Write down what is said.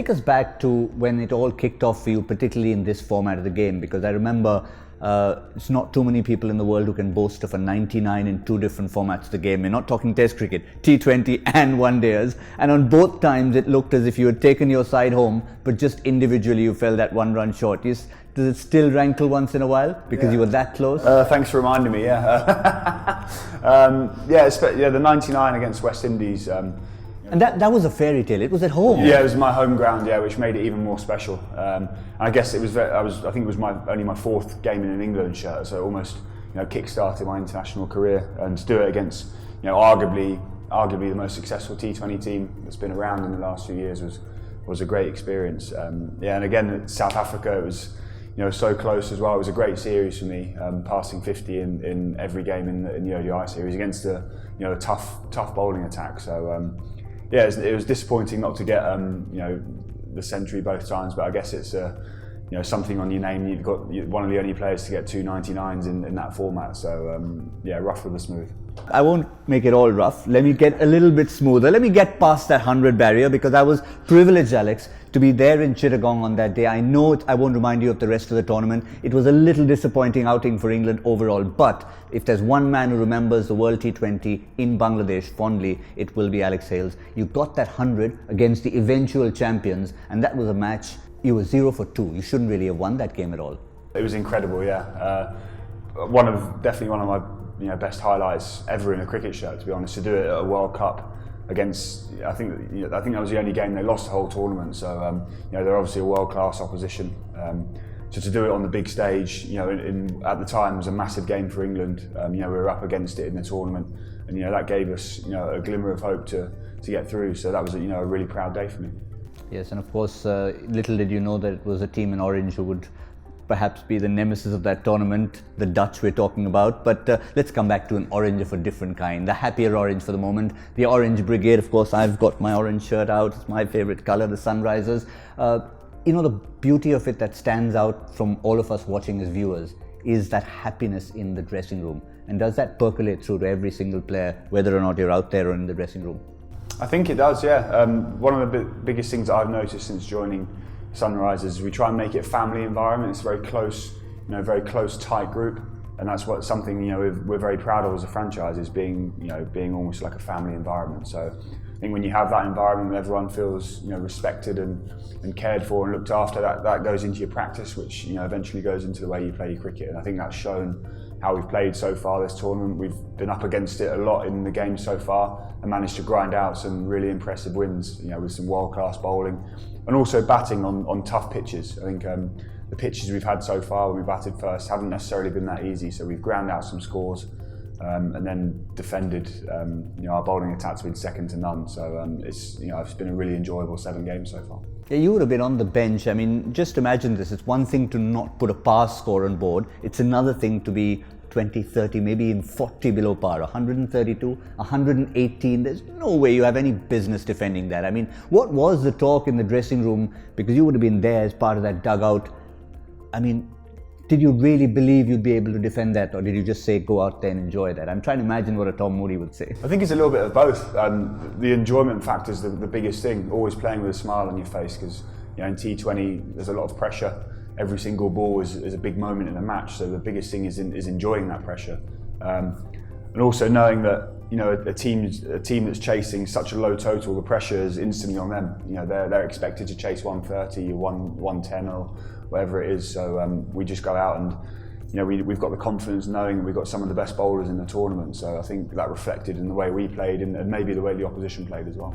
take us back to when it all kicked off for you, particularly in this format of the game, because I remember it's not too many people in the world who can boast of a 99 in two different formats of the game. We're not talking Test cricket, T20 and one-dayers, and on both times it looked as if you had taken your side home, but just individually you fell that one run short. Does it still rankle once in a while because you were that close? Thanks for reminding me. The 99 against West Indies. And that was a fairy tale. It was at home. Yeah, it was my home ground. Yeah, which made it even more special. I guess it was. I think it was only my fourth game in an England shirt, so almost kick-started my international career. And to do it against arguably the most successful T20 team that's been around in the last few years was a great experience. And again South Africa, it was so close as well. It was a great series for me, passing 50 in every game in the ODI series against a tough bowling attack. So. It was disappointing not to get the century both times, but I guess it's something on your name. You've got one of the only players to get two 99s in that format. So rough with the smooth. I won't make it all rough. Let me get a little bit smoother. Let me get past that 100 barrier, because I was privileged, Alex, to be there in Chittagong on that day. I know I won't remind you of the rest of the tournament. It was a little disappointing outing for England overall, but if there's one man who remembers the World T20 in Bangladesh fondly, it will be Alex Hales. You got that 100 against the eventual champions, and that was a match. You were 0 for 2. You shouldn't really have won that game at all. It was incredible, yeah. Definitely one of my best highlights ever in a cricket shirt, to be honest. To do it at a World Cup against, I think that was the only game they lost the whole tournament. So they're obviously a world-class opposition. So to do it on the big stage, at the time was a massive game for England. We were up against it in the tournament, and that gave us a glimmer of hope to get through. So that was a really proud day for me. Yes, and of course, little did you know that it was a team in orange who would perhaps be the nemesis of that tournament, the Dutch we're talking about. But let's come back to an orange of a different kind, the happier orange for the moment. The Orange Brigade, of course, I've got my orange shirt out. It's my favourite colour, the Sunrisers. The beauty of it that stands out from all of us watching as viewers is that happiness in the dressing room. And does that percolate through to every single player, whether or not you're out there or in the dressing room? I think it does, yeah. One of the biggest things that I've noticed since joining Sunrisers is we try and make it a family environment. It's very close, very close, tight group, and that's something we're very proud of as a franchise, is being almost like a family environment. So I think when you have that environment where everyone feels respected and cared for and looked after, that goes into your practice, which eventually goes into the way you play your cricket. And I think that's shown how we've played so far this tournament. We've been up against it a lot in the game so far and managed to grind out some really impressive wins, with some world-class bowling and also batting on tough pitches. I think the pitches we've had so far when we batted first haven't necessarily been that easy, so we've ground out some scores and then defended our bowling attacks with second to none. So it's been a really enjoyable 7 games so far. Yeah, you would have been on the bench. I mean, just imagine this. It's one thing to not put a pass score on board. It's another thing to be 20, 30, maybe even 40 below par, 132, 118. There's no way you have any business defending that. I mean, what was the talk in the dressing room? Because you would have been there as part of that dugout. I mean, did you really believe you'd be able to defend that, or did you just say go out there and enjoy that? I'm trying to imagine what a Tom Moody would say. I think it's a little bit of both. The enjoyment factor is the biggest thing, always playing with a smile on your face, because in T20 there's a lot of pressure. Every single ball is a big moment in a match, so the biggest thing is enjoying that pressure. And also knowing that a team that's chasing such a low total, the pressure is instantly on them. They're expected to chase 130 or 110 or whatever it is. So we just go out and we've got the confidence knowing that we've got some of the best bowlers in the tournament. So I think that reflected in the way we played and maybe the way the opposition played as well.